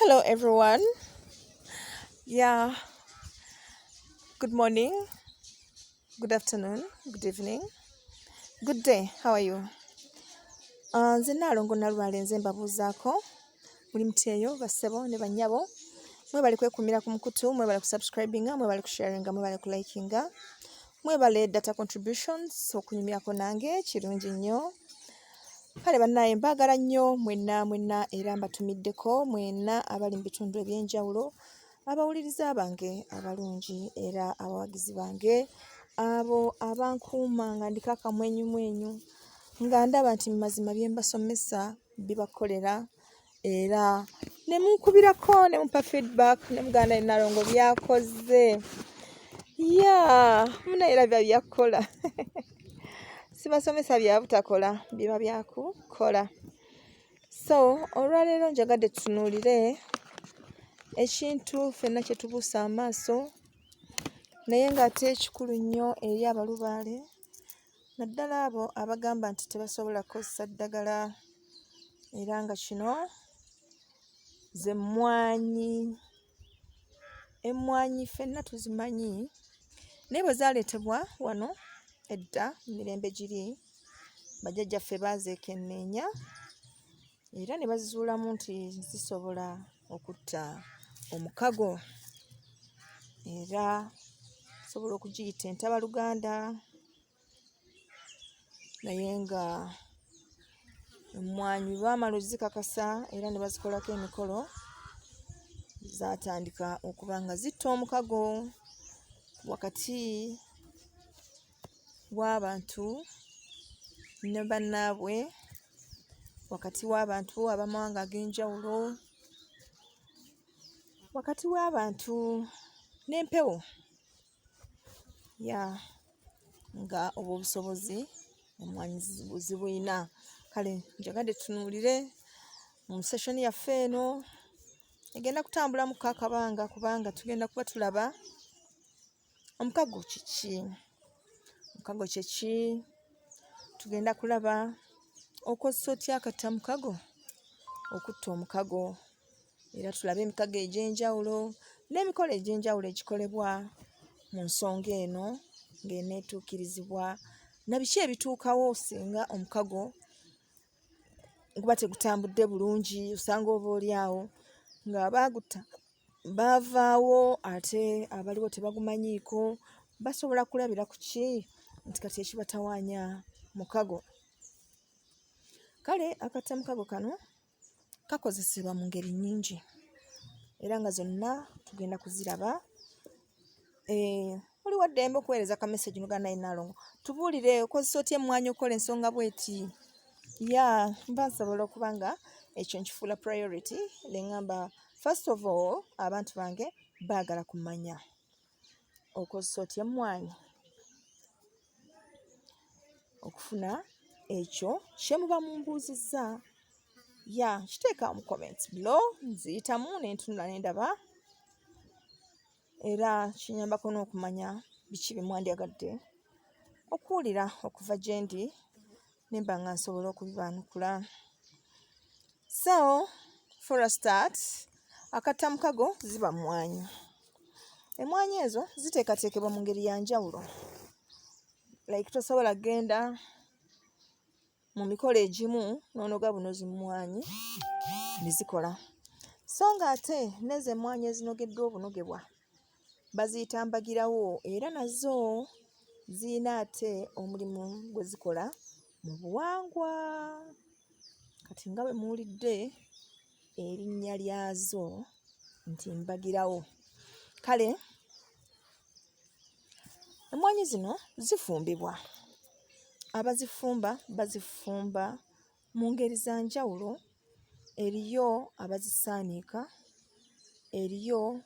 Hello, everyone. Yeah, good morning, good afternoon, good evening, good day. How are you? Nze Nalongo Nalwale nze mbabuuzaako buli muteeyo bassebo ne bannyabo mwebale kwekumira ku mukutu, mwebale kusubscribinga, mwebale kusharinga, mwebale kulikinga, mwebale data contributions okunyumirako nange kirungi nnyo. Kale bannaye mbaagala nnyo mwenna era mbatumiddeko mwenna abali mu bitundu eby'enjawulo, abawuliriza bange abalungi era abawagizi bange, abo abankuuma nga ndiko akamwenyumwenyu nga ndaba nti mazima bye mbasomesa bibakolera era ne munkubirako ne mumpa feedback ne muganda Nalongo byakoze. Munaera byakola sibasomesa bya butakola biba byakukola. So olwaleero njagadde tutunuulire ekintu ffenna kye tubuusa amaaso naye ng'ate ekikulu nnyo eri abalubaale naddala abo abagamba nti tebasobola kukozesa ddagala era nga kino ze mmwanyi. Emmwanyi ffenna tuzimanyi naye bwe zaaleetebwa wano edda mirembe giri bajjajjaffe baazeekenneenya era ne bazizuulamu nti zisobola okutta omukago era sobola okugiyita entabaluganda, naye nga emmwanyi baamala ozikakasa era ne bazikolako emikolo zaatandika okuba nga zitta omukago wakati w'abantu ne bannaabwe, wakati w'abantu ab'amawanga ag'enjawulo, wakati w'abantu n'empewo nga obwo obusobozi emmwanyi zibuyina. Kale njagadde tutunuulire mu session yaffe eno egenda kutambulamuko akabanga kubanga tugenda kuba tulaba omukago kiki. Omukago kyeki, tugenda kulaba okozesa otya akatta mukago okutta omukago era tulabe emikago egy'enjawulo n'emikolo egy'enjawulo egikolebwa mu nsonga eno ng'eneetuukirizibwa na biki ebituukawo singa omukago guba tegutambudde bulungi. Osanga oba oli awo ng'abaagutta baavaawo ate abaliwo tebagumanyiiko, basobola kulabira ku ki nti kati ekibatawaanya mukago. Kale akatta mukago kano kakozesebwa mu ngeri nnyingi era nga zonna tugenda kuziraba. Oli waddembe okuweereza ka message muganda Nalongo, tubuulire okozesa otya emmwanyi okola ensonga bw'eti. Mba nsobola okuba nga ekyo nkifuula priority neŋŋamba first of all abantu bange baagala kumanya okozesa otya emmwanyi okufuna ekyo kye muba mumbuuzizza. Kiteeka mu comments below, nziyitamu ne ntunula ne ndaba era kinyambako n'okumanya biki bye mwandyagadde okuwulira okuva gye ndi ne mba nga nsobola okubibaanukula. So for a start, akatta mukago ziba mmwanyi. Emmwanyi ezo ziteekateekebwa mu ngeri ya njawulo. Like tosobola genda mu mikolo egimu n'onoga bunozi mmwanyi ne zikola. So ng'ate n'ezo emmwanyi ezinogeddwa obunogebwa baziyita mbagirawo era nazo ziyina ate omulimu gwe zikola mu buwangwa. Kati nga bwe muwulidde erinnya lyazo nti mbagirawo. Kale emmwanyi zino zifumbibwa. Abazifumba bazifumba mu ngeri za njawulo. Eriyo abazisaaniika, eriyo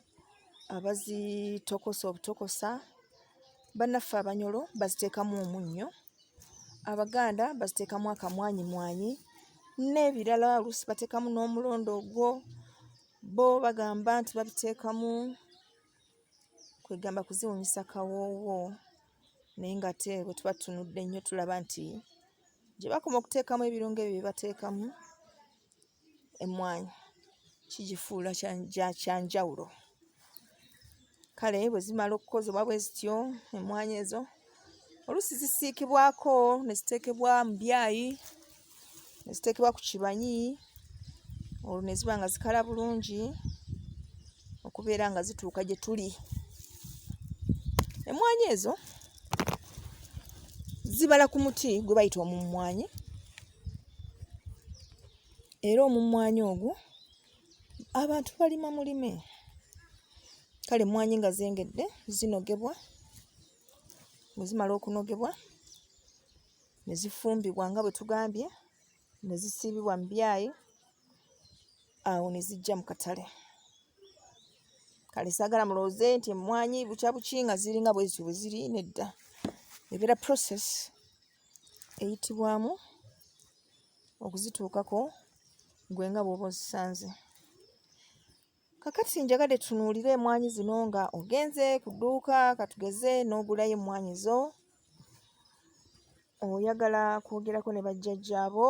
abazitokosa obutokosa, bannaffe abanyolo baziteekamu omunnyo, abaganda baziteekamu akamwanyimwanyi n'ebirala oluusi bateekamu n'omulondo ogwo. Bo bagamba nti babiteekamu kwegamba kuziwunyisa kawoowo, naye ng'ate bwe tuba tutunudde nnyo tulaba nti gye bakoma okuteekamu ebirungo ebyo bye bateekamu emmwanyi kigifuula kyanjawulo. Kale bwe zimala okukozebwa bwe zityo emmwanyi ezo oluusi zisiikibwako ne ziteekebwa mu byayi ne ziteekebwa ku kibanyi olwo ne ziba nga zikala bulungi okubeera nga zituuka gye tuli. Emmwanyi ezo zibala ku muti gwe bayita omumwanyi, era omumwanyi ogwo abantu balima mulime. Kale emmwanyi nga zengedde zinogebwa, bwe zimala okunogebwa ne zifumbibwa nga bwe tugambye, ne zisiibibwa mu byayi, awo ne zijja mu katale. Kale saagala mulowooze nti emmwanyi bukya buki nga ziringa bwe zityo bwe ziri, nedda. Ebeera process eyitibwamu okuzituukako gwe nga bw'oba ozisanze. Kakati njagadde tunuulire emmwanyi zino nga ogenze ku dduuka katugeze n'ogulayo emmwanyi zo, oyagala kwogerako ne bajjajjaabo,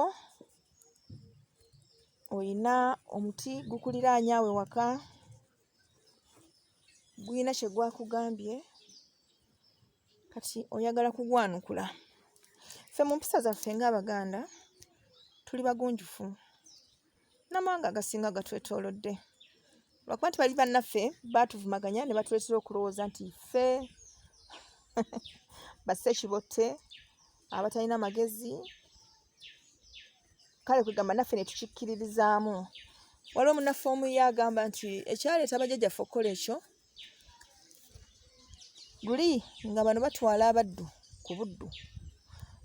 oyina omuti gukuliraanye awo ewaka, guyina kye gwakugambye, kati oyagala kugwanukula. Ffe mu mpisa zaffe ng'Abaganda tuli bagunjufu, n'amawanga agasinga gatwetoolodde. Lwakuba nti bali bannaffe baatuvumaganya ne batuleetera okulowooza nti ffe bassekibotte abatalina magezi. Kale kwegamba naffe ne tukikkiririzaamu. Waliwo munnaffe omu ye agamba nti ekyaleeta bajjajjaffe okukola ekyo, luli nga bano batwala abaddu ku buddu,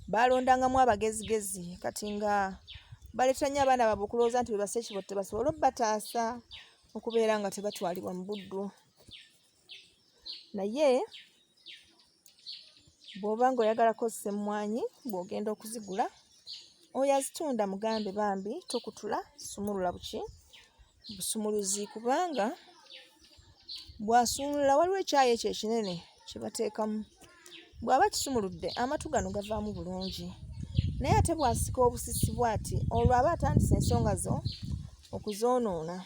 baalondangamu abagezigezi, kati nga baleeta nnyo abaana baabwe okulowooza nti be bassekibotte basobole obbataasa okubeera nga tebatwalibwa mu buddu. Naye bw'oba nga oyagala kukozesa emmwanyi bw'ogenda okuzigula, oyo azitunda mugambe bambi tokutula, sumulula buki busumuluzi, kubanga bw'asumulula waliwo ekyayi ekyo ekinene kye bateekamu. Bw'aba kisumuludde amatu gano gavaamu bulungi, naye ate bw'asika obusisi bw'ati, olwo aba atandise ensonga zo okuzoonoona.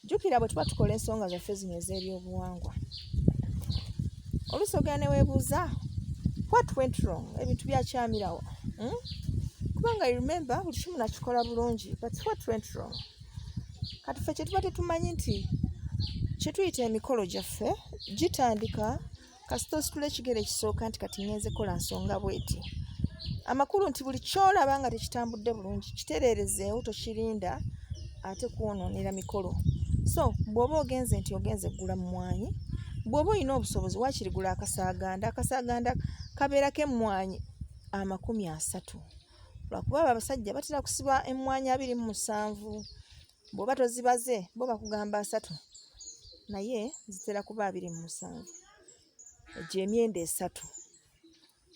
Jjukira bwe tuba tukola ensonga zaffe zino ez'ebyobuwangwa, oluusi ogenda ne weebuuza what went wrong, ebintu byakyamirawo, kubanga you remember buli kimu nakikola bulungi, but what went wrong? Kati ffe kye tuba tetumanyi nti kye tuyita emikolo gyaffe gitandika kasita ositula ekigere ekisooka nti kati ngenze kola nsonga bweti. Amakulu nti buli ky'olaba nga tekitambudde bulungi kitereerezeewo, tokirinda ate kwonoonera mikolo. So bw'oba ogenze nti ogenze ggula mmwanyi, bw'oba olina obusobozi waakiri gula akasaaganda. Akasaaganda kabeerako emmwanyi 30. Lwakuba abo abasajja batera kusiba emmwanyi 27. Bw'oba tozibaze bo bakugamba 3, naye zitera kuba 27. Egyo emyenda 3.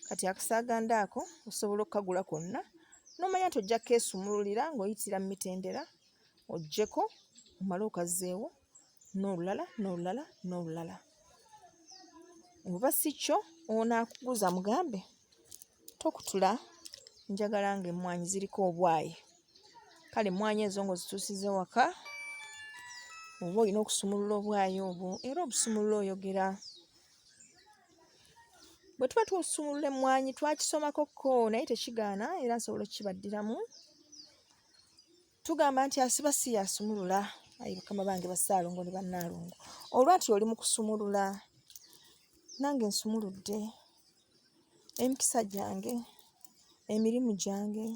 Kati akasaaganda ako osobola okukagula konna n'omanya nti ojja keesumululira ng'oyitira mu mitendera, oggyeko omale okazzeewo n'olulala n'olulala n'olulala. Oba si kyo onaakuguza mugambe tokutula, njagala nga emmwanyi ziriko obwayi. Kale emmwanyi ezo ng'ozituusiza waka, oba olina okusumulula obwayi obwo era obusumulula oyogera. Bwe tuba tusumulula emmwanyi twakisomakokko naye tekigaana era nsobola okukibaddiramu. Tugamba nti asiba si yasumulula, ayi bakama bange Bassaalongo ne Bannaalongo. Olwa nti oli mu kusumulula, nange nsumuludde, emikisa gyange, emirimu gyange,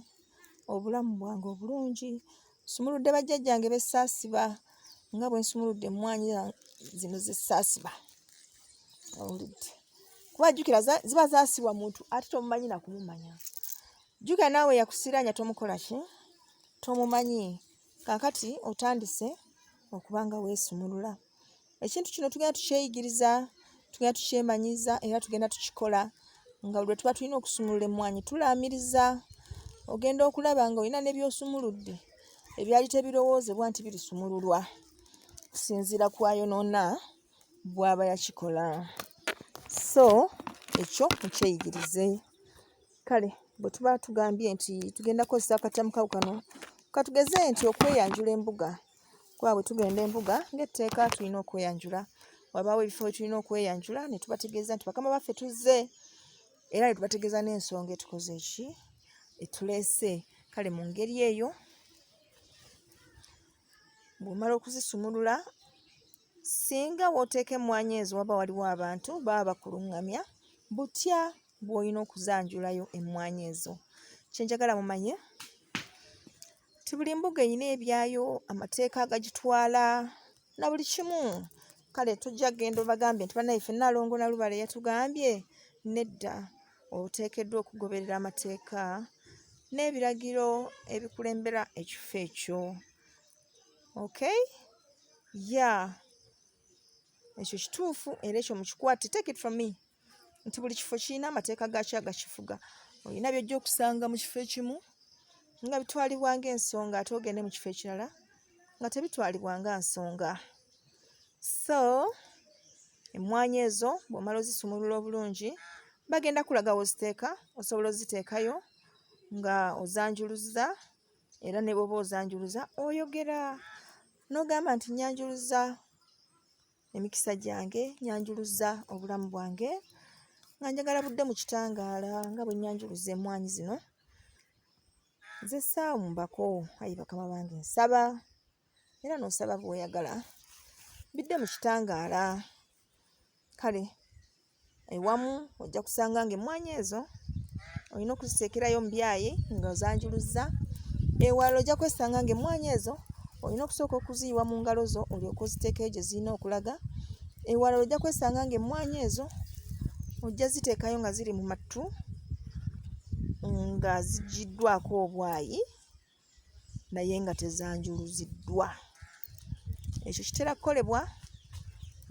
obulamu bwange obulungi, nsumuludde bajjajjange bessaasiba nga bwe nsumuludde emmwanyi zino zessaasiba. Owulidde? Kuba jjukira ziba zaasibwa muntu ate tomumanyi na kumumanya. Jjukira naawe yakusiranya tomukola ki? Tomumanyi. Kaakati otandise okuba nga weesumulula. Ekintu kino tugenda tukyeyigiriza, tugenda tukyemanyiza era tugenda tukikola nga lwe tuba tulina okusumulula emmwanyi tulaamiriza. Ogenda okulaba nga olina ne by'osumuludde ebyali tebirowoozebwa nti birisumululwa kusinziira ku ayonoona bw'aba yakikola. So ekyo mukyeyigirize. Kale bwe tuba tugambye nti tugenda kukozesa akattamukago kano, katugeze nti okweyanjula embuga kuba bwe tugenda embuga ng'etteeka tulina okweyanjula. Wabaawo ebifo we tulina okweyanjula ne tubategeeza nti bakama baffe tuzze, era ne tubategeeza n'ensonga etukoze eki etuleese. Kale mu ngeri eyo bw'omala okuzisumulula, singa w'oteeka emmwanyi ezo waba waliwo abantu baba bakuluŋŋamya, butya bw'olina okuzanjulayo emmwanyi ezo. Kyenjagala mumanye ti buli mbuga erina ebyayo, amateeka agagitwala na buli kimu. Kale tojja kgenda obagambye nti bannayfe Nnaalongo Nalubale yatugambye. Nedda, oteekeddwa okugoberera amateeka n'ebiragiro ebikulembera ekifo ekyo. Okay? Ekyo kituufu era ekyo mukikwate. Take it from me nti buli kifo kirina amateeka gaakyo agakifuga. Olina by'ojja okusanga mu kifo ekimu nga bitwalibwa ng'ensonga, ate ogende mu kifo ekirala nga tebitwalibwa nga nsonga. So emmwanyi ezo bw'omala ozisumulula obulungi, bagenda kulaga w'oziteeka, osobola oziteekayo nga ozanjuluza, era ne bw'oba ozanjuluza oyogera n'ogamba nti nyanjuluza emikisa gyange, nyanjuluza obulamu bwange, nga njagala budde mu kitangaala nga bwe nyanjuluza emmwanyi zino. Nze saawumbako, ayi bakama bange, nsaba, era n'osaba bw'oyagala bidde mu kitangaala. Kale ewamu ojja kusanga ng'emmwanyi ezo olina okuziteekerayo mu byayi nga ozanjuluza. Ewalala ojja kwesanga ng'emmwanyi ezo olina okusooka okuziyiwa mu ngalo zo olyoke oziteekeyo gye zirina okulaga. Ewalala ojja kwesanga ng'emmwanyi ezo ojja ziteekayo nga ziri mu mattu nga ziggiddwako obwayi naye nga tezanjuluziddwa. Ekyo kitera kukolebwa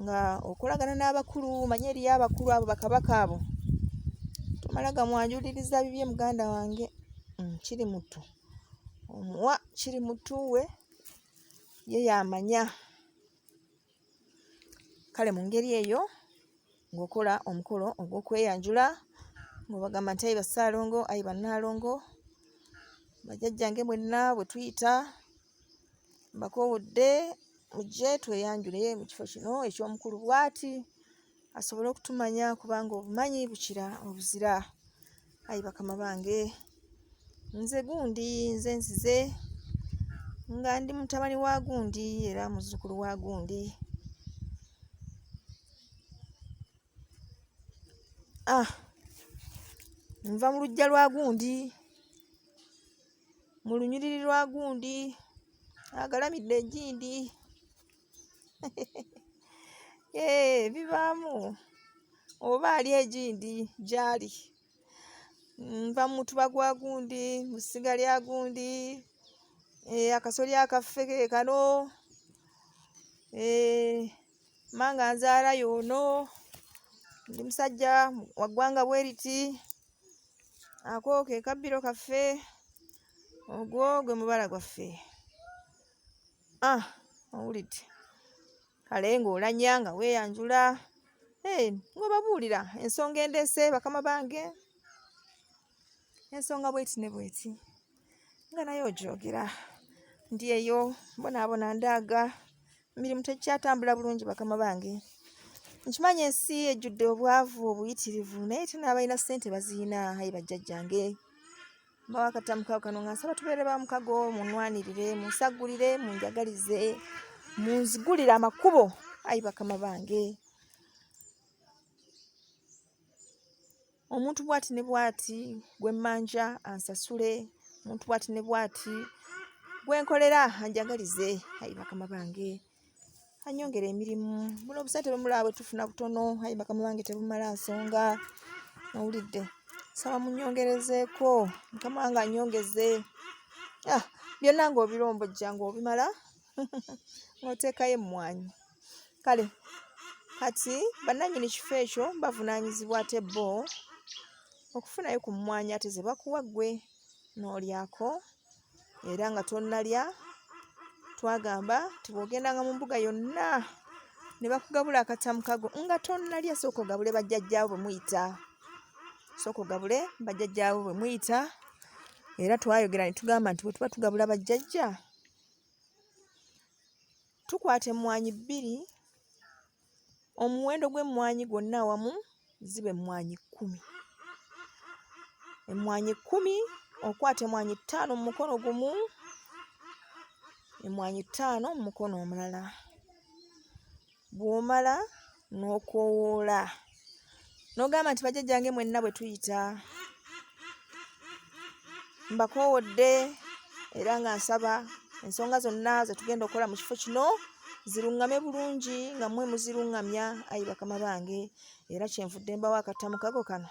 nga okolagana n'abakulu. Manye eriyo abakulu abo bakabaka abo, tomala gamwanjuliriza bibye muganda wange, kiri mutu omuwa, kiri mutuwe ye yamanya. Kale mu ngeri eyo ng'okola omukolo ogw'okweyanjula, ng'obagamba nti ayi Bassaalongo, ayi Bannaalongo, bajjajjange mwenna bwe tuyita mbakoowodde mujje tweyanjule mu kifo kino eky'omukulu bw'ati, asobole okutumanya kubanga obumanyi bukira obuzira. Ayi bakama bange, nze gundi, nze nzize nga ndi mutabani wa gundi era muzzukulu wa gundi. Nva mu luggya lwa gundi, mu lunyiriri lwa gundi, agalamidde egindi. Bibaamu oba ali egindi gy'ali. Nva mu mutuba gwa gundi, mu ssiga lya gundi, akasoli akaffe ke kano, manga nzaala y'ono, ndi musajja wa ggwanga bwe riti, ako ke kabbiro kaffe, ogwo gwe mubala gwaffe. Owulidde? Kale ng'olanya nga weeyanjula, ng'obabuulira ensonga endeese bakama bange, ensonga bweti ne bweti, nga naye ogyogera. Ndi eyo mbonaabona ndaaga, emirimu tekyatambula bulungi bakama bange. Nkimanyi ensi ejjudde obwavu obuyitirivu, naye tenaabalina ssente baziyina. Ayi bajjajjange, mbawa katta mukago kano nga nsaba tubeere ba mukago, munnwanirire, munsaggulire, munjagalize, munzigulire amakubo. Ayi bakama bange, omuntu bw'ati ne bw'ati gwe mmanja ansasule, omuntu bw'ati ne bw'ati gwe nkolera anjagalize. Ayi bakama bange, anyongera emirimu. Buno obusente bwe mulaba bwe tufuna butono, ayi bakama bange, tebumala nsonga. Owulidde? Saba munnyongerezeeko, mukama wange annyongeze. Byonna ng'obirombojja ng'obimala ng'oteekayo emmwanyi. Kale kati bannannyini kifo ekyo bavunaanyizibwa ate bo okufunayo ku mmwanyi ate ze bakuwa ggwe n'olyako, era nga tonnalya. Twagamba nti bw'ogendanga mu mbuga yonna ne bakugabula akatta mukago nga tonnalya, sooka ogabule bajjajjaawo bwe muyita. Sooka ogabule bajjajjaawo bwe muyita. Era twayogera ne tugamba nti bwe tuba tugabula bajjajja, tukwata emmwanyi 2, omuwendo gw'emmwanyi gwonna awamu zibe emmwanyi 10. Emmwanyi 10, okwata emmwanyi 5 mu mukono gumu, emmwanyi 5 mu mukono omulala. Bw'omala n'okoowoola n'ogamba nti bajjajjange mwenna bwe tuyita, mbakoowodde era nga nsaba ensonga zonna ze tugenda okukola mu kifo kino ziruŋŋame bulungi nga mmwe muziruŋŋamya, ayi bakama bange, era kyenvudde mbawo akatta mukago kano.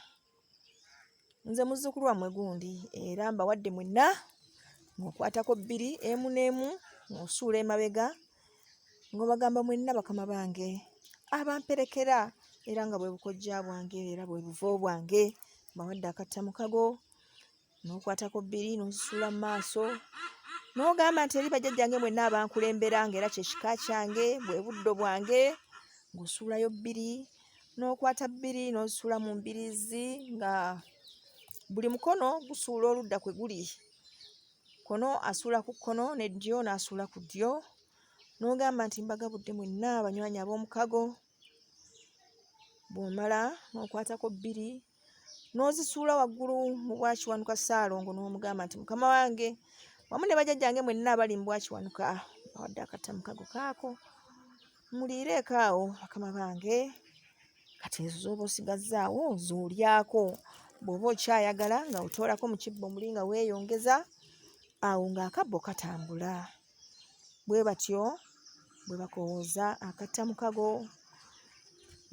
Nze muzzukulu wammwe gundi era mbawadde mwenna ng'okwatako 2 emu n'emu ng'osuula emabega ng'obagamba mwenna bakama bange abamperekera era nga bwe bukojja bwange era bwe buvo bwange, mbawadde akatta mukago n'okwatako 2 n'ozisuula mu maaso n'ogamba nti eri bajjajjange mwenna abankulembera ng'era kye kika kyange bwe buddo bwange, ng'osuulayo 2 n'okwata 2 n'ozisuula mu mbiriizi nga buli mukono gusuula oludda kwe guli. Kono asuula ku kkono ne ddyo n'asuula ku ddyo n'ogamba nti mbagabudde mwenna abanywanyi ab'omukago. Bw'omala n'okwatako 2 n'ozisuula waggulu mu bwakiwanuka Ssaalongo n'omugamba nti mukama wange wamu ne bajjajjange mwenna abali mu bwakiwanuka bawadde akatta mukago kaako muliireeko awo bakama bange. Kati ezo z'oba osigazzaawo z'olyako bw'oba okyayagala nga otoolako mu kibbo muli nga weeyongeza awo ng'akabbo katambula. Bwe batyo bwe bakoowooza akatta mukago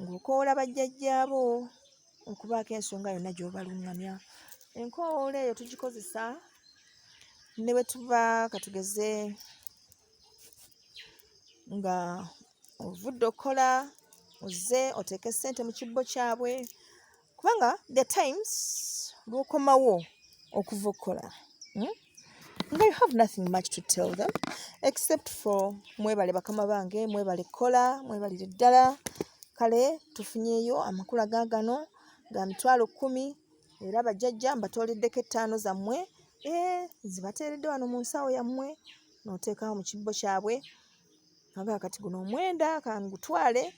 ng'okoowoola bajjajjaabo okubaako ensonga yonna gy'obaluŋŋamya. Enkoowoola eyo tugikozesa ne bwe tuba katugeze nga ovudde okukola ozze oteeke ssente mu kibbo kyabwe, kubanga the times lw'okomawo okuva okukola nga you have nothing much to tell them except for mwebale bakama bange, mwebale kola, mwebalire ddala. Kale tufunyeeyo amakulu agaagano ga 10,000 era bajjajja mbatooleddeko 5 zammwe zibateeredde wano mu nsawo yammwe n'oteekawo mu kibbo kyabwe. Aga kati guno omwenda kangutwale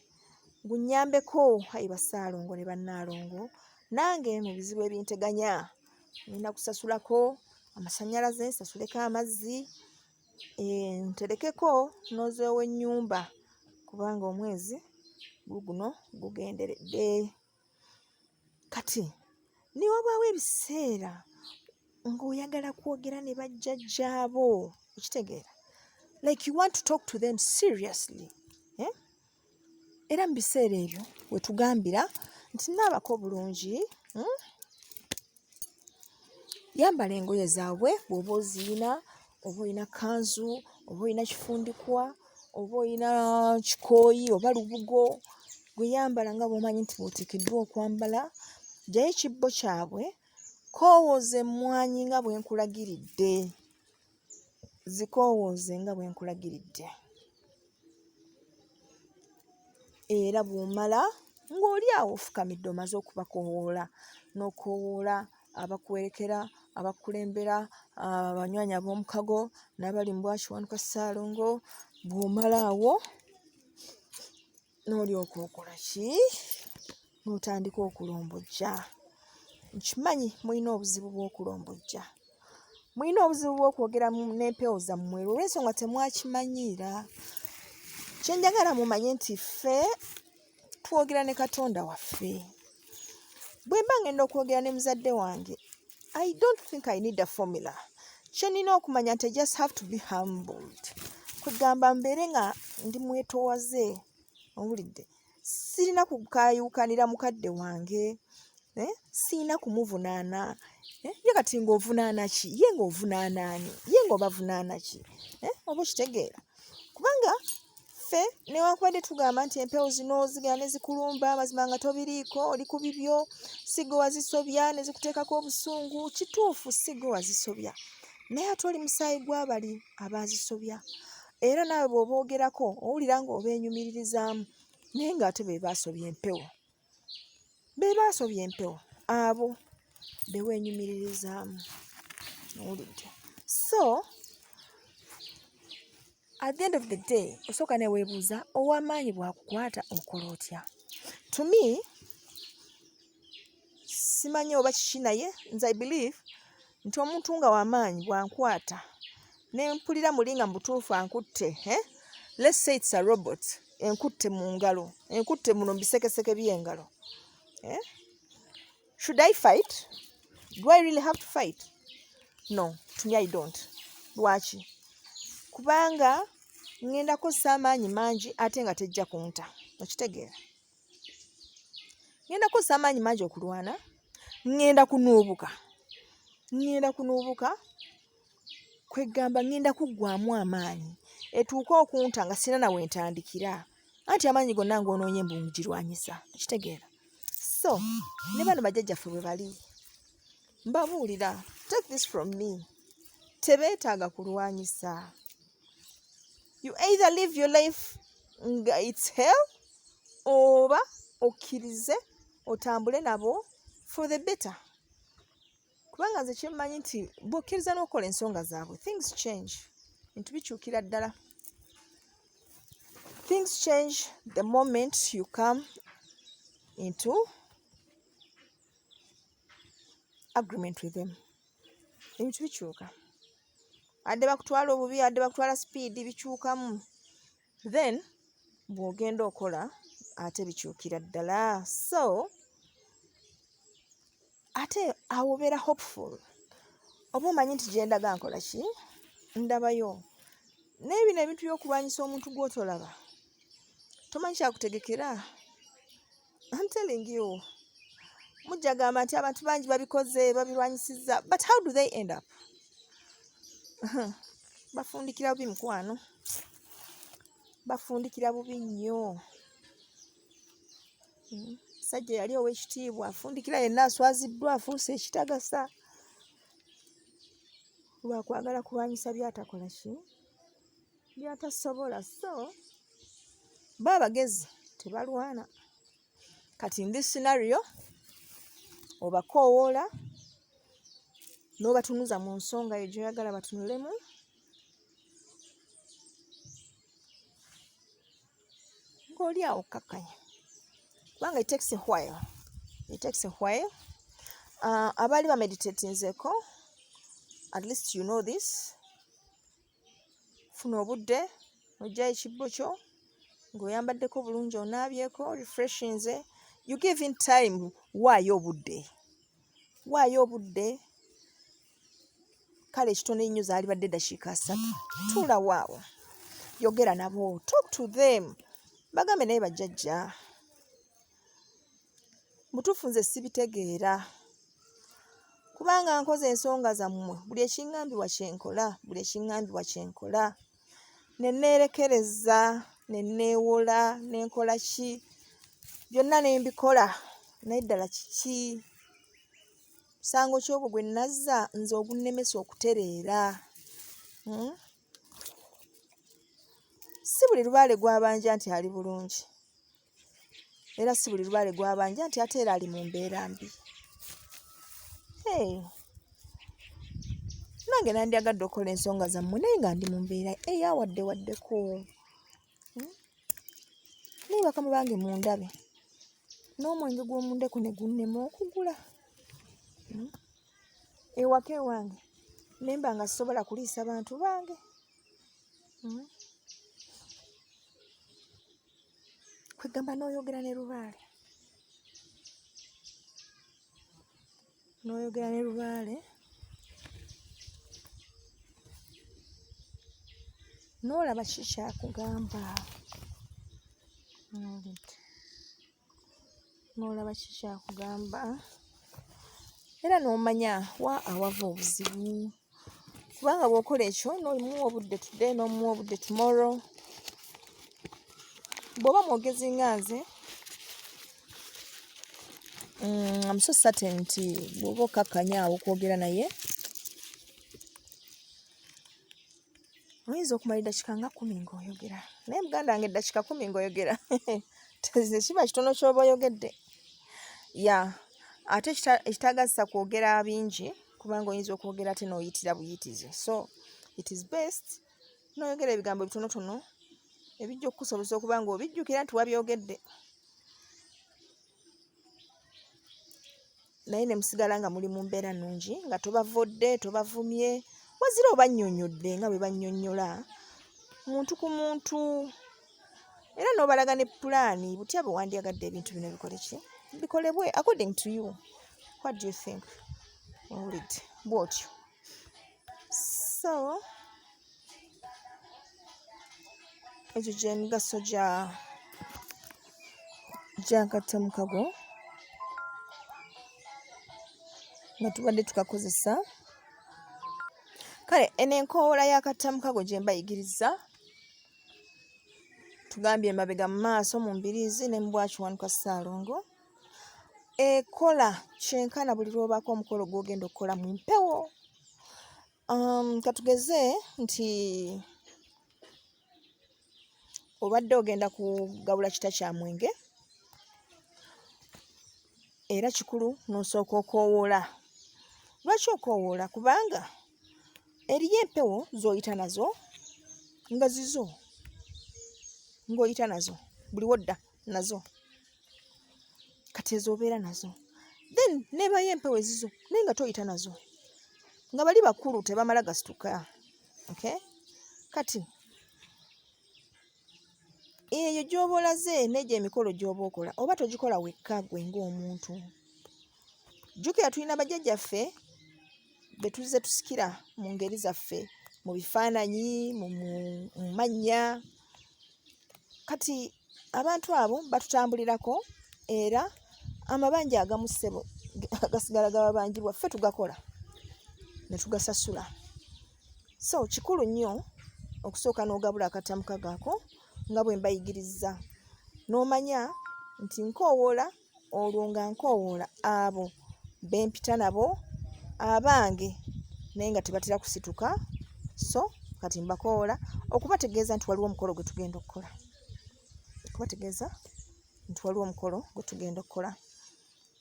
gunnyambeko, ayi Bassaalongo ne Bannaalongo, nange mu bizibu ebinteganya ngenda kusasulako amasannyalaze, nsasuleko amazzi, nterekeko n'oz'ow'ennyumba kubanga omwezi guno gugenderedde. Kati ne wabaawo ebiseera ng'oyagala kwogera ne bajjajjaabo, okitegeera, like you want to talk to them seriously. Era mu biseera ebyo we tugambira nti naabako bulungi, yambala engoye zaabwe bw'oba oziyina, oba oyina kanzu, oba oyina kifundikwa, oba oyina kikooyi oba lubugo, gwe yambala nga bw'omanyi nti bw'oteekeddwa okwambala. Gyayo ekibbo kyabwe, koowooza emmwanyi nga bwe nkulagiridde, zikoowooze nga bwe nkulagiridde. Era bw'omala ng'oli awo ofukamidde omaze okubakoowoola, n'okoowoola abakuwerekera, abakulembera, abanywanyi ab'omukago n'abali mu bwakiwanuka Ssaalongo. Bw'omala awo n'olyoka okola ki? N'otandika okulombojja. Nkimanyi mulina obuzibu bw'okulombojja, mulina obuzibu bw'okwogera n'empewo zammwe olw'ensonga temwakimanyiira. Kye njagala mumanye nti ffe twogera ne Katonda waffe. Bwe mba ngenda okwogera ne muzadde wange, I don't think I need a formula. Kye nina okumanya nti I just have to be humbled. Kwegamba mbeere nga ndi mwetoowaze, owulidde, sirina kukaayuukanira mukadde wange, sirina kumuvunaana. Ye kati ng'ovunaana ki? Ye ng'ovunaana ani? Ye ng'obavunaana ki? Oba okitegeera? Kubanga ffe newankubadde tugamba nti empewo zino zigenda ne zikulumba, mazima nga tobiriiko, oli ku bibyo, si gwe wazisobya ne zikuteekako obusungu. Kituufu si gwe wazisobya, naye ate oli musaayi gw'abali abaazisobya. Era naawe bw'oboogerako owulira ng'obeenyumiririzaamu, naye ng'ate be baasobya empewo. Be baasobya empewo abo be weenyumiririzaamu, owulidde? So at the end of the day osooka ne weebuuza ow'amaanyi bw'akukwata okola otya. To me, simanyi oba kiki naye nze I believe nti omuntu nga w'amaanyi bw'ankwata ne mpulira muli nga mu butuufu ankutte, let's say it's a robot, enkutte mu ngalo, enkutte muno mu bisekeseke by'engalo. Should I fight? Do I really have to fight? No, to me I don't. Lwaki? Kubanga ngenda kussa amaanyi mangi ate nga tejja kunta. Okitegeera? Ngenda kussa amaanyi mangi okulwana, ngenda kunuubuka, kwegamba ngenda kuggwaamu amaanyi etuuke okunta nga sina nawe ntandikira. Anti amaanyi gonna ng'onoonye mbungirwanyisa. Okitegeera? So, ne bano bajjajjaffe bwe bali, mbabuulira, take this from me, tebeetaaga kulwanyisa. You either live your life nga it's hell, oba okkirize otambule nabo for the better. Kubanga nze kyemmanyi nti bw'okkiriza n'okola ensonga zaabwe, things change. Bintu bikyukira ddala. Things change the moment you come into agreement with them. Ebintu bikyuka. Adde bakutwala obubi, adde bakutwala speed, bikyukamu. Then bw'ogenda okola ate bikyukira ddala. So ate awo obeera hopeful. Oba omanyi nti gye ndaga nkola ki? Ndabayo. Naye bino ebintu by'okulwanyisa omuntu gw'otolaba, tomanyi kyakutegekera. I'm telling you. Mujja gamba nti abantu bangi babikoze, babirwanyisizza. But how do they end up? Bafundikira bubi mukwano. Bafundikira bubi nnyo. Sajja yali ow'ekitiibwa afundikira yenna aswaziddwa afuuse ekitagasa. Lwakwagala kulwanyisa byatakola ki? Byatasobola. So, baabagezi tebalwana. Kati in this scenario, obakoowoola n'obatunuza mu nsonga eyo gy'oyagala batunulemu, ng'oli awo okkakkanya. Kubanga it takes a while. It takes a while. Abaali bameditatinzeko, at least you know this. Funa obudde, ojja ekibbo kyo, ng'oyambaddeko bulungi onaabyeko, refreshinze. You give in time. Waayo obudde. Kale ekitono ennyo zaalibadde eddakiika 3. Tuula waawo. Yogera nabo. Talk to them. Bagambe naye bajjajja. Mutuufu nze sibitegeera. Kubanga nkoze ensonga zammwe. Buli ekiŋŋambibwa kyenkola. Ne neerekereza, ne neewola, ne nkola ki? Byonna ne mbikola. Naye ddala kiki? Musango ky'obwo gwe nazza nze ogunnemesa okutereera. Si buli lubaale gw'abanja nti ali bulungi. Era si buli lubaale gw'abanja nti ate era ali mu mbeera mbi. Nange nandyagadde okukola ensonga zammwe naye nga ndi mu mbeera eyawaddewaddeko. Naye bakama bange mundabe. N'omwenge gw'omundeku ne gunnema okugula. Ewaka ewange ne mba nga sisobola kuliisa bantu bange. Kwegamba n'oyogera ne lubaale. N'olaba ki kyakugamba. Era n'omanya wa awava obuzibu. Kubanga bw'okola ekyo n'omuwa obudde today n'omuwa obudde tomorrow. Bw'oba mwogezi nga nze, I'm so certain nti bw'oba okkakkanya awo okwogera naye, oyinza okumala eddakiika nga 10 ng'oyogera. Naye muganda wange eddakiika 10 ng'oyogera. Kiba kitono ky'oba oyogedde. Ate ekitagasa kwogera bingi kubanga oyinza okwogera ate n'oyitira buyitizi. So it is best noyogera ebigambo bitonotono ebijja okukusobozesa okuba nga obijjukira nti wabyogedde naye ne musigala nga muli mu mbeera nnungi nga tobavodde tobavumye wazira obannyonnyodde nga bwe bannyonnyola muntu ku muntu era n'obalaga ne pulaani butya bwe wandyagadde ebintu bino bikolebwe according to you. What do you think? Owulidde bw'otyo. So ekyo gy'emigaso gya kattamukago nga tubadde tukakozesa. Kale eno enkoola ya kattamukago gye mbayigiriza tugambye emabega mu maaso mu mbiriizi ne mu bwakiwanuka Ssaalongo ekola kyenkana buli lw'obaako omukolo gw'ogenda okukola mu mpewo. Katugeze nti obadde ogenda kugabula kita kya mwenge era kikulu n'osooka okoowoola. Lwaki okoowoola? Kubanga eriyo empewo z'oyita nazo nga zizo ng'oyita nazo buli wodda nazo kati ezo obeera nazo then nebayo empewo ezizo naye nga toyita nazo nga bali bakulu tebamala gasituka. Okay? Kati eyo gy'oba olaze n'egyo emikolo gy'oba okola oba togikola wekka gwe ng'omuntu. Jjukira tulina bajjajjaffe be tuzze tusikira mu ngeri zaffe mu bifaananyi mu mannya. Kati abantu abo batutambulirako era amabanja agamu ssebo gasigala gababangibwa ffe tugakola ne tugasasula. So kikulu nnyo okusooka n'ogabula akattamukago ako nga bwe mbayigiriza n'omanya nti nkoowoola olwo nga nkoowoola abo bempita nabo abange naye nga tebatera kusituka. So kati mbakoowoola okubategeeza nti waliwo omukolo gwe tugenda okukola. Okubategeeza nti waliwo omukolo gwe tugenda okukola.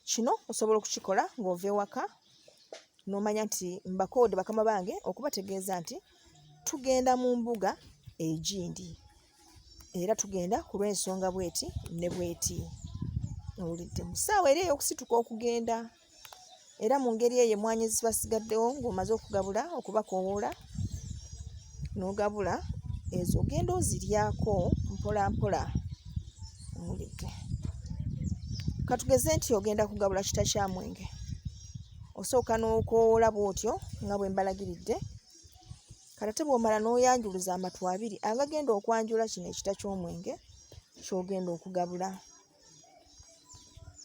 Kino osobola okukikola ng'ova ewaka n'omanya nti mbakoode bakama bange okubategeeza nti tugenda mu mbuga egindi era tugenda ku lw'ensonga bweti ne bweti. Owulidde mu ssaawa eri ey'okusituka okugenda era mu ngeri eyo emwanyi ezibasigaddewo ng'omaze okugabula okubakoowoola n'ogabula ezo ogenda oziryako mpola mpola. Owulidde. Katugeze nti ogenda kugabula kita kya mwenge osooka n'okoowoola bw'otyo nga bwe mbalagiridde. Kati ate bw'omala n'oyanjuluza amatu abiri agagenda okwanjula kino ekita ky'omwenge ky'ogenda okugabula.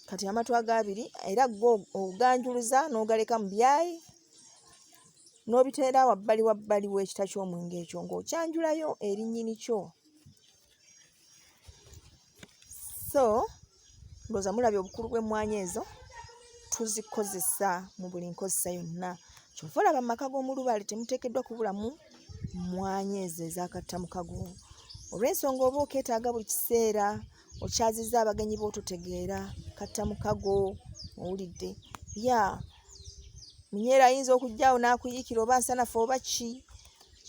Kati amatu agabiri era go oganjuluza n'ogaleka mu byayi n'obiteera wabbali w'ekita ky'omwenge ekyo ng'okyanjulayo eri nnyini kyo. So ndowooza mulabye obukulu bw'emmwanyi ezo tuzikozesa mu buli nkozesa yonna. Kyova olaba mu maka g'omulubaale temuteekeddwa kubulamu mmwanyi ezo ez'akattamukago olw'ensonga oba okeetaaga buli kiseera okyazizza abagenyi b'ototegeera kattamukago. Owulidde? Munyeera ayinza okujjaawo n'akuyiikira oba nsanafu oba ki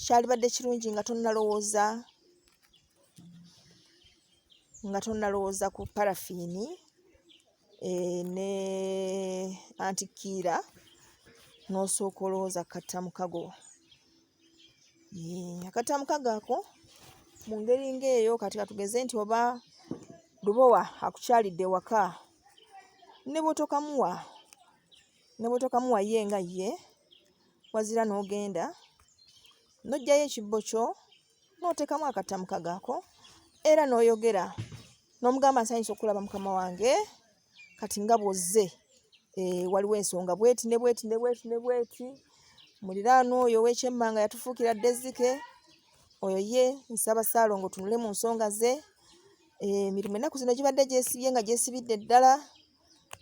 kyalibadde kirungi nga tonnalowooza ku parafiini ne antikiira n'osooka olowooza kattamukago. Akattamukago ako mu ngeri ng'eyo kati katugeze nti oba lubowa akukyalidde waka ne bw'otokamuwa ye nga ye wazira n'ogenda n'oggyayo ekibbo kyo n'oteekamu akattamukago ako era n'oyogera n'omugamba nsanyusa okulaba mukama wange kati nga bw'ozze waliwo ensonga bweti ne bweti ne bweti ne bweti. Muliraano oyo ow'ekyemmanga yatufuukira ddezike oyo ye nsaba Ssaalongo tunule mu nsonga ze. Emirimu ennaku zino gibadde gyesibye nga gyesibidde ddala.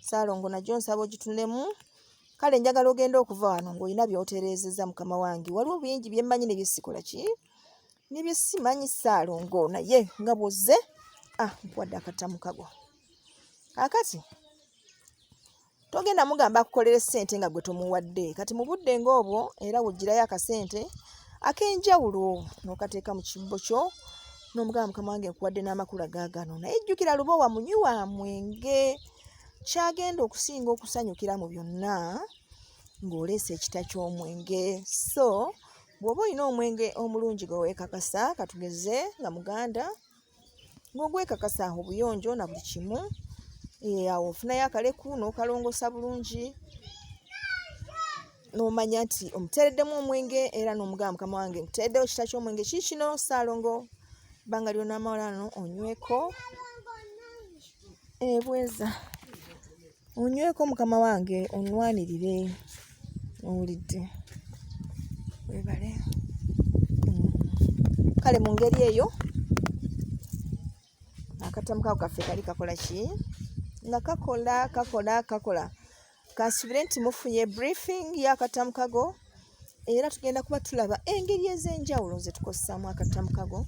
Ssaalongo najjo nsaba ogitunulemu. Kale njagala ogenda okuva wano ng'olina by'otereezezza mukama wange. Waliwo bingi bye mmanyi ne bye sikola ki ne bye simanyi Ssaalongo naye nga bw'ozze nkuwadde akattamukago. Kaakati togenda mugamba akukolere ssente nga gwe tomuwadde. Kati mu budde ng'obwo era wogirayo akasente ak'enjawulo n'okateeka mu kibbo kyo n'omugamba mukama wange nkuwadde n'amakulu gaagano naye jjukira luba wamunywi wa mwenge kyagenda okusinga okusanyukira mu byonna ng'oleese ekita ky'omwenge. So bw'oba olina omwenge omulungi gwe weekakasa katugeze nga muganda ng'ogwekakasa obuyonjo na buli kimu awo ofunayo akaleku n'okalongosa bulungi n'omanya nti omuteereddemu omwenge era n'omugamba mukama wange nkuteereddewo ekita ky'omwenge kiikino Ssaalongo ebbanga ly'onaamala onyweko bweza onyweko mukama wange onwanirire owulidde webale. Kale mu ngeri eyo akatamukago kaffe kali kakola ki nga kakola kansubire nti mufunye briefing y'akatamukago era tugenda kuba tulaba engeri ez'enjawulo ze tukozesaamu akatamukago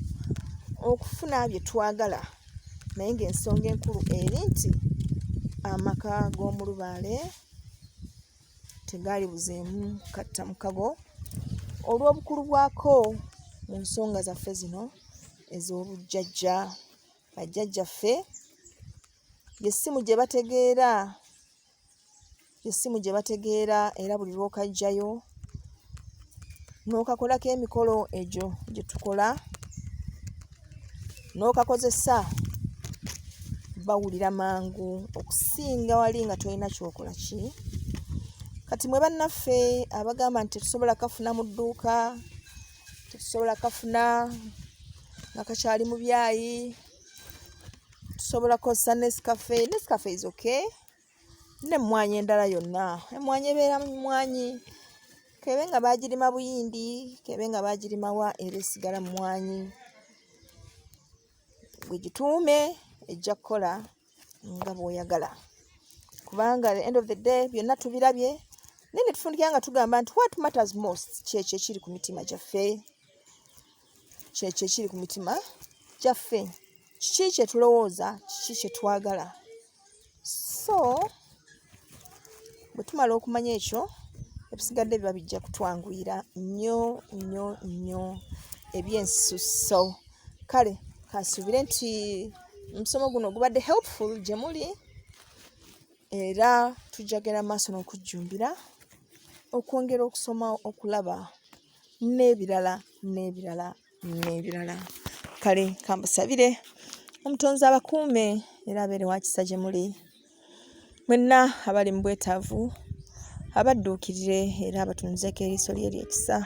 okufuna bye twagala naye ng'ensonga enkulu eri nti amaka g'omu lubaale tegaali buzeemu kattamukago olw'obukulu bwako mu nsonga zaffe zino ez'obujjajja. Bajjajjaffe yessimu gye bategeera era buli lw'okajjayo n'okakolako emikolo egyo gye tukola n'okakozesa bawulira mangu okusinga wali nga tolina kyokola ki. Kati mwe bannaffe abagamba nti tetusobola kafuna mu dduuka, tetusobola kafuna nga kakyali mu byayi, tusobola kozesa Nescafe is okay, n'emmwanyi endala yonna. Emmwanyi ebeera mu mmwanyi kebe nga baagirima Buyindi, kebe nga baagirima wa era esigala mu mmwanyi. Bwe gituume ejja kukola nga bw'oyagala kubanga at the end of the day byonna tubirabye naye ne tufundikira nga tugamba nti what matters most kyekyo ekiri ku mitima gyaffe, kyekyo ekiri ku mitima gyaffe, kiki kye tulowooza, kiki kye twagala. So bwe tumala okumanya ekyo ebisigadde biba bijja kutwanguyira nnyo ebyensusso. Kale kasuubire nti omusomo guno gubadde helpful gye muli era tujja genda maaso n'okujjumbira okwongera okusoma okulaba n'ebirala. Kale kambasabire omutonzi abakuume era abeere wa kisa gye muli mwenna abali mu bwetaavu abadduukirire era abatunzeeko eriiso lye ery'ekisa,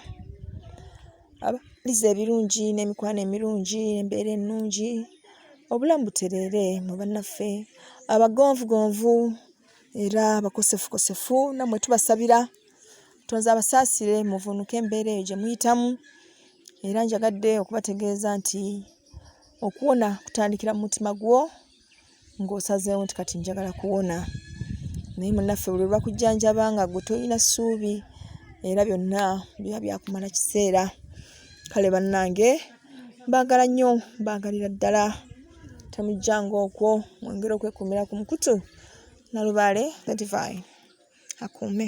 abaliza ebirungi n'emikwano emirungi embeera ennungi obulamu butereere mu bannaffe abagonvugonvu era abakosefukosefu nammwe tubasabira Tonzi abasaasire muvunuke embeera eyo gye muyitamu era njagadde okubategeeza nti okuwona kutandikira mu mutima gwo ng'osazeewo nti kati njagala kuwona. Naye munnaffe buli lwakujjanjaba nga gwe tolina ssuubi era byonna biba byakumala kiseera. Kale bannange mbaagala nnyo, mbaagalira ddala, temujjanga okwo mwongere okwekuumira ku mukutu na lubaale the divine akuume.